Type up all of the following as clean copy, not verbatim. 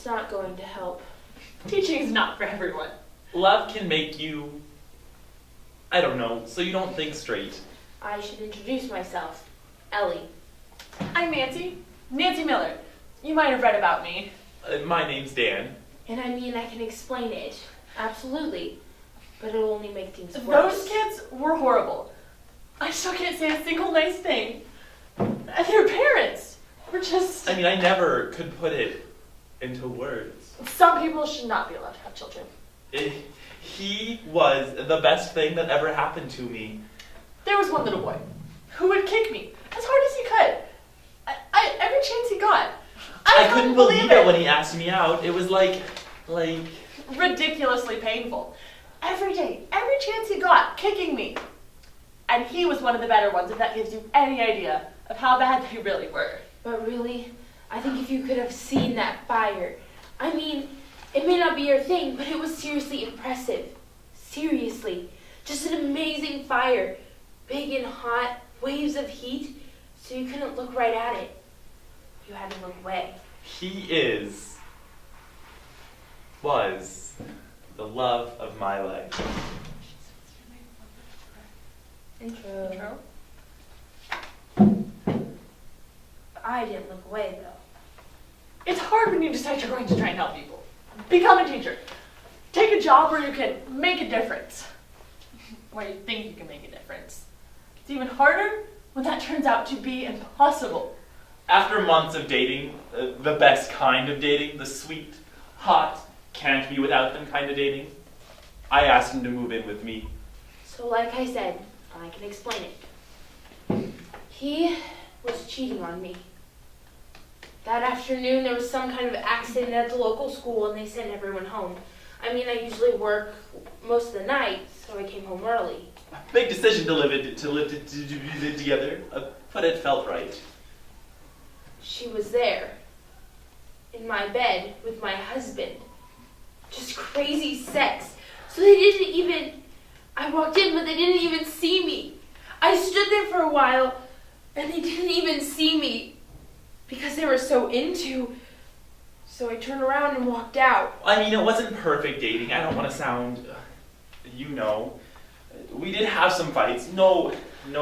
It's not going to help. Teaching is not for everyone. Love can make you, I don't know, so you don't think straight. I should introduce myself. Ellie. I'm Nancy. Nancy Miller. You might have read about me. My name's Dan. And I mean, I can explain it. Absolutely. But it'll only make things worse. Those kids were horrible. I still can't say a single nice thing. And their parents were just... I mean, I never could put it into words. Some people should not be allowed to have children. He was the best thing that ever happened to me. There was one little boy who would kick me as hard as he could. Every chance he got. I couldn't believe it when he asked me out. It was like... ridiculously painful. Every day, every chance he got, kicking me. And he was one of the better ones, if that gives you any idea of how bad they really were. But really, I think if you could have seen that fire. I mean, it may not be your thing, but it was seriously impressive. Seriously. Just an amazing fire. Big and hot, waves of heat, so you couldn't look right at it. You had to look away. He was the love of my life. Intro. I didn't look away, though. It's hard when you decide you're going to try and help people. Become a teacher. Take a job where you can make a difference. Where you think you can make a difference. It's even harder when that turns out to be impossible. After months of dating, the best kind of dating, the sweet, hot, can't be without them kind of dating, I asked him to move in with me. So like I said, I can explain it. He was cheating on me. That afternoon, there was some kind of accident at the local school and they sent everyone home. I mean, I usually work most of the night, so I came home early. Big decision to live together, but it felt right. She was there, in my bed with my husband. Just crazy sex. So they didn't even... I walked in, but they didn't even see me. I stood there for a while, and they didn't even see me because they were so into... So I turned around and walked out. I mean, it wasn't perfect dating. I don't want to sound, We did have some fights. No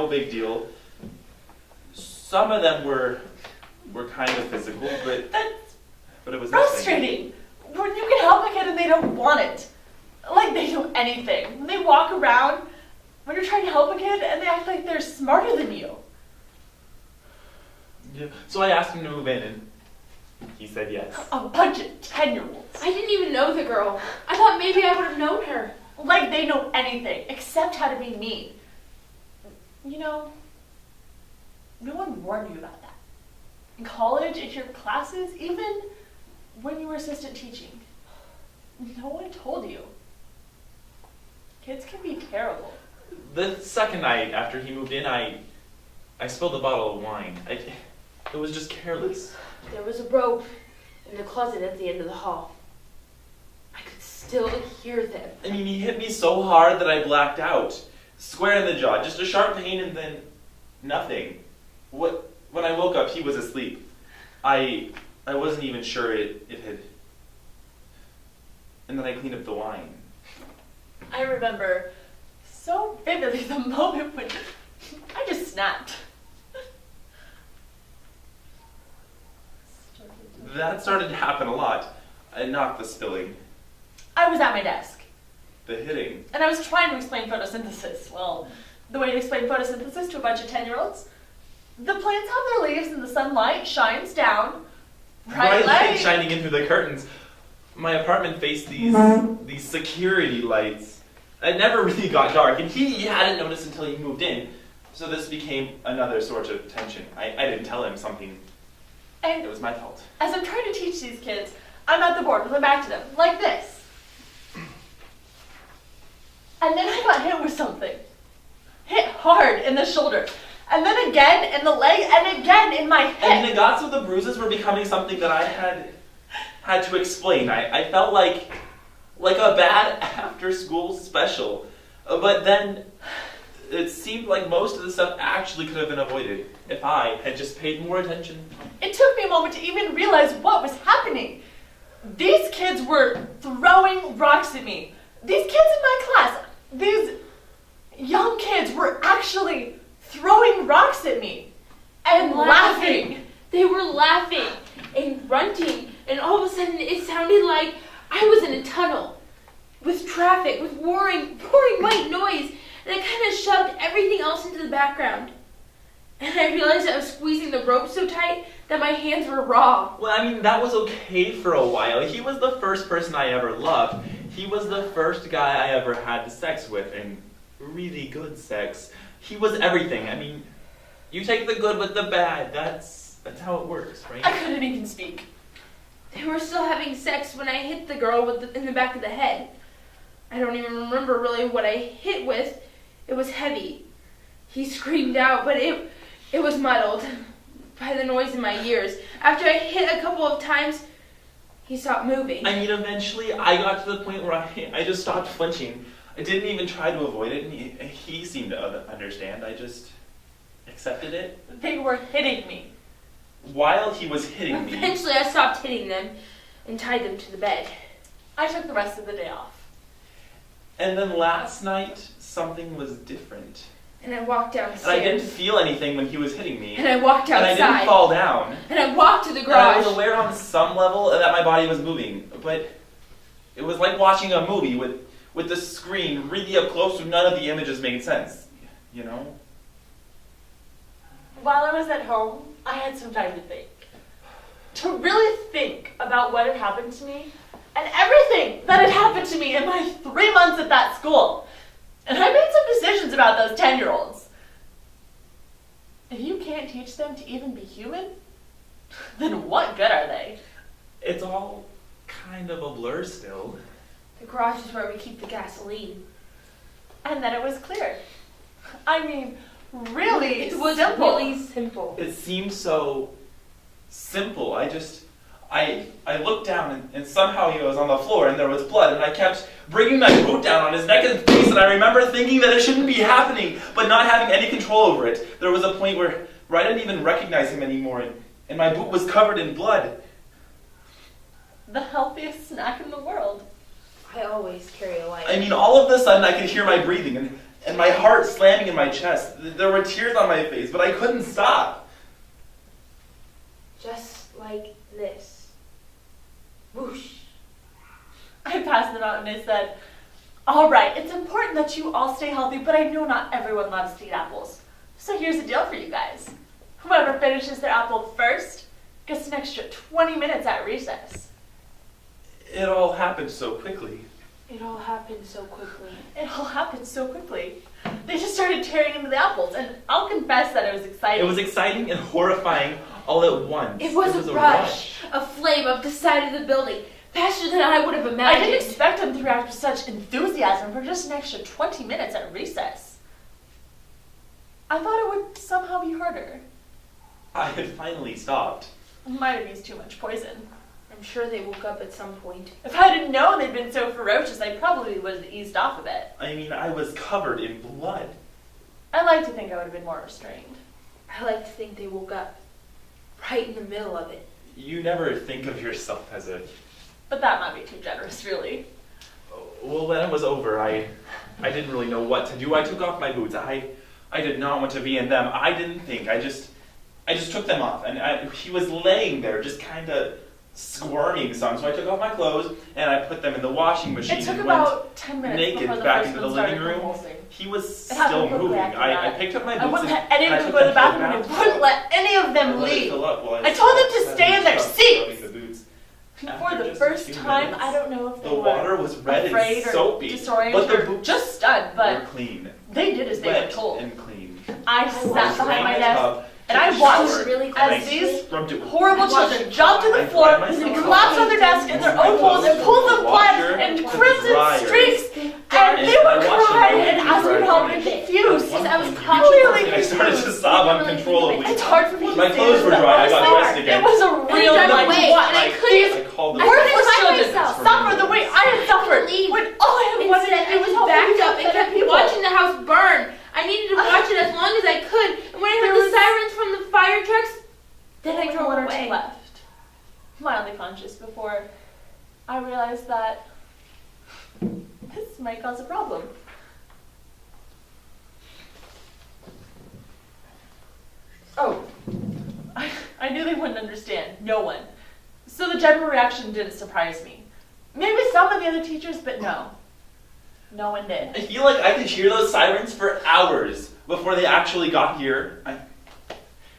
big deal. Some of them were kind of physical, but it was nothing. Frustrating. When you can help a kid and they don't want it. Like they do anything. When they walk around, when you're trying to help a kid and they act like they're smarter than you. Yeah. So I asked him to move in, and he said yes. A bunch of 10-year-olds. I didn't even know the girl. I thought maybe I would have known her. Like they know anything except how to be mean. You know, no one warned you about that. In college, in your classes, even when you were assistant teaching, no one told you. Kids can be terrible. The second night after he moved in, I spilled a bottle of wine. It was just careless. There was a rope in the closet at the end of the hall. I could still hear them. I mean, he hit me so hard that I blacked out. Square in the jaw, just a sharp pain and then nothing. When I woke up, he was asleep. I wasn't even sure it had... And then I cleaned up the wine. I remember so vividly the moment when I just snapped. That started to happen a lot. Not the spilling. I was at my desk. The hitting. And I was trying to explain photosynthesis. Well, the way to explain photosynthesis to a bunch of 10-year-olds. The plants have their leaves and the sunlight shines down. Bright light shining in through the curtains. My apartment faced these security lights. It never really got dark, and he hadn't noticed until he moved in. So this became another sort of tension. I didn't tell him something. And it was my fault. As I'm trying to teach these kids, I'm at the board with my back to them, like this. And then I got hit with something. Hit hard in the shoulder. And then again in the leg, and again in my hip. And the guts of the bruises were becoming something that I had to explain. I felt like a bad after-school special. But then it seemed like most of the stuff actually could have been avoided if I had just paid more attention. It took me a moment to even realize what was happening. These kids were throwing rocks at me. These kids in my class, these young kids were actually throwing rocks at me and laughing. They were laughing and grunting, and all of a sudden it sounded like I was in a tunnel with traffic, with roaring white noise, and it kind of shoved everything else into the background. And I realized I was squeezing the rope so tight that my hands were raw. Well, I mean, that was okay for a while. He was the first person I ever loved. He was the first guy I ever had sex with, and really good sex. He was everything. I mean, you take the good with the bad. That's how it works, right? I couldn't even speak. They were still having sex when I hit the girl in the back of the head. I don't even remember really what I hit with. It was heavy. He screamed out, but it was muddled by the noise in my ears. After I hit a couple of times, he stopped moving. I mean, eventually I got to the point where I just stopped flinching. I didn't even try to avoid it, and he seemed to understand. I just accepted it. They were hitting me. While he was hitting me, Eventually I stopped hitting them and tied them to the bed. I took the rest of the day off. and then last night something was different. And I walked downstairs. And I didn't feel anything when he was hitting me. And I walked outside. And I didn't fall down. And I walked to the And I garage. was aware on some level that my body was moving, but it was like watching a movie with the screen really up close so none of the images made sense, you know? While I was at home, I had some time to think. To really think about what had happened to me and everything that had happened to me in my 3 months at that school. And I made some decisions about those 10-year-olds. If you can't teach them to even be human, then what good are they? It's all kind of a blur still. The garage is where we keep the gasoline. And then it was clear. I mean, really It was simple. really simple. It seemed so simple. I looked down and somehow he was on the floor and there was blood and I kept bringing my boot down on his neck and face and I remember thinking that it shouldn't be happening but not having any control over it. There was a point where I didn't even recognize him anymore and my boot was covered in blood. The healthiest snack in the world. I always carry a light. I mean, all of a sudden I could hear my breathing and my heart slamming in my chest. There were tears on my face, but I couldn't stop. Just like this. Whoosh. I passed them out and I said, all right, it's important that you all stay healthy, but I know not everyone loves to eat apples. So here's a deal for you guys. Whoever finishes their apple first gets an extra 20 minutes at recess. It all happened so quickly. It all happened so quickly. It all happened so quickly. They just started tearing into the apples, and I'll confess that it was exciting. It was exciting and horrifying all at once. It was a rush. A flame up the side of the building. Faster than I would have I imagined. didn't expect them to react with such enthusiasm for just an extra 20 minutes at recess. I thought it would somehow be harder. I had finally stopped. Might have used too much poison. I'm sure they woke up at some point. If I hadn't known they'd been so ferocious, I probably would have eased off a bit. I mean, I was covered in blood. I like to think I would have been more restrained. I like to think they woke up right in the middle of it. You never think of yourself as a... But that might be too generous, really. Well, when it was over, I didn't really know what to do. I took off my boots. I did not want to be in them. I didn't think. I just took them off. And he was laying there just kind of squirming some. So I took off my clothes and I put them in the washing machine. It took and about 10 minutes naked before the back first into the one started living room. convulsing. He was It happened still quickly moving. after I that. picked up my boots I wouldn't and let any and I of them took go to the them bathroom, and I bathroom. wouldn't let any of I them let it leave. fill up while I told them to was stay in their rubbing seats. the boots. For After the just first a few time, minutes, I don't know if they the were water was red afraid and or soapy, disoriented but the or boots just stunned, were but clean. they did as they were Wet told. and clean. I was sat behind my in the desk tub, and I took a watched shower, really and I as these scrubbed it with horrible Watch children it jumped to I the floor dried and myself collapsed off. on their desk in their Moved my own holes and clothes pulled from the the blood washer and to the crimson dryer. streaks. And And they I were watched them crying go and through asking dry help cleaning. and confused. Because I was Clearly And I started to sob uncontrollably. It's hard for me to My say clothes this, were but dry. I got honestly, dressed again. It was a real got like away, what? and I couldn't- I called the Worthless find children myself. suffer the way I had suffered Leave. when all I had wanted Instead, to I do was just help backed people up and better kept people. watching the house burn. I needed to watch it as long as I could. And when I heard the sirens from the fire trucks, then I Only drove one or two away. left, mildly conscious before I realized that this might cause a problem. Oh, I knew they wouldn't understand. No one. So the general reaction didn't surprise me. Maybe some of the other teachers, but no. No one did. I feel like I could hear those sirens for hours before they actually got here.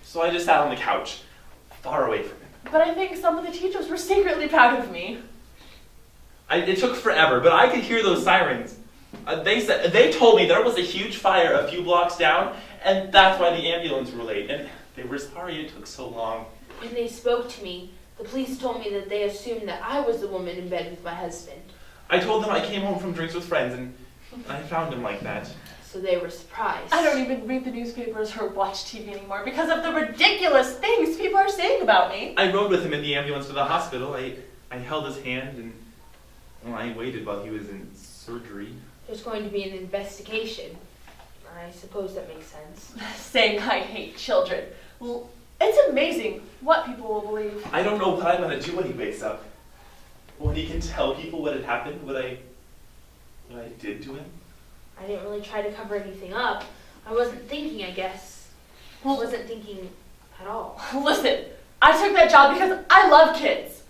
So I just sat on the couch, far away from it. But I think some of the teachers were secretly proud of me. It took forever, but I could hear those sirens. They told me there was a huge fire a few blocks down, and that's why the ambulance were late. And they were sorry it took so long. when they spoke to me, the police told me that they assumed that I was the woman in bed with my husband. I told them I came home from drinks with friends, and I found him like that. So they were surprised. I don't even read the newspapers or watch TV anymore because of the ridiculous things people are saying about me. I rode with him in the ambulance to the hospital. I held his hand, and I waited while he was in surgery. There's going to be an investigation. I suppose that makes sense. Saying I hate children. Well, it's amazing what people will believe. I don't know what I'm going to do when he wakes up. When he can tell people what had happened, what I did to him. I didn't really try to cover anything up. I wasn't thinking, I guess. I wasn't thinking at all. Listen, I took that job because I love kids.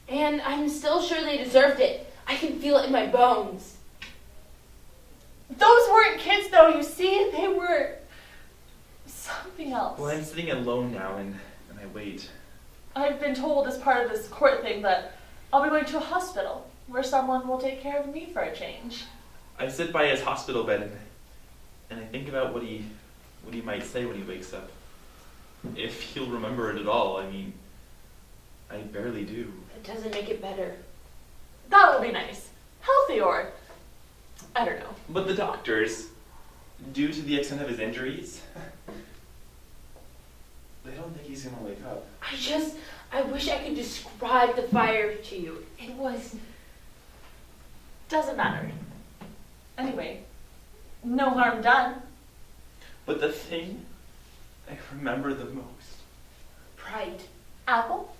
And I'm still sure they deserved it. I can feel it in my bones. Those weren't kids, though, you see? They were something else. Well, I'm sitting alone now, and I wait. I've been told as part of this court thing that I'll be going to a hospital where someone will take care of me for a change. I sit by his hospital bed, and I think about what he might say when he wakes up. If he'll remember it at all. I mean, I barely do. It doesn't make it better. That will be nice. Healthy or, I don't know. But the doctors, due to the extent of his injuries, they don't think he's gonna wake up. I wish I could describe the fire to you. It was... Doesn't matter. Anyway, no harm done. But the thing I remember the most. Pride. Apple?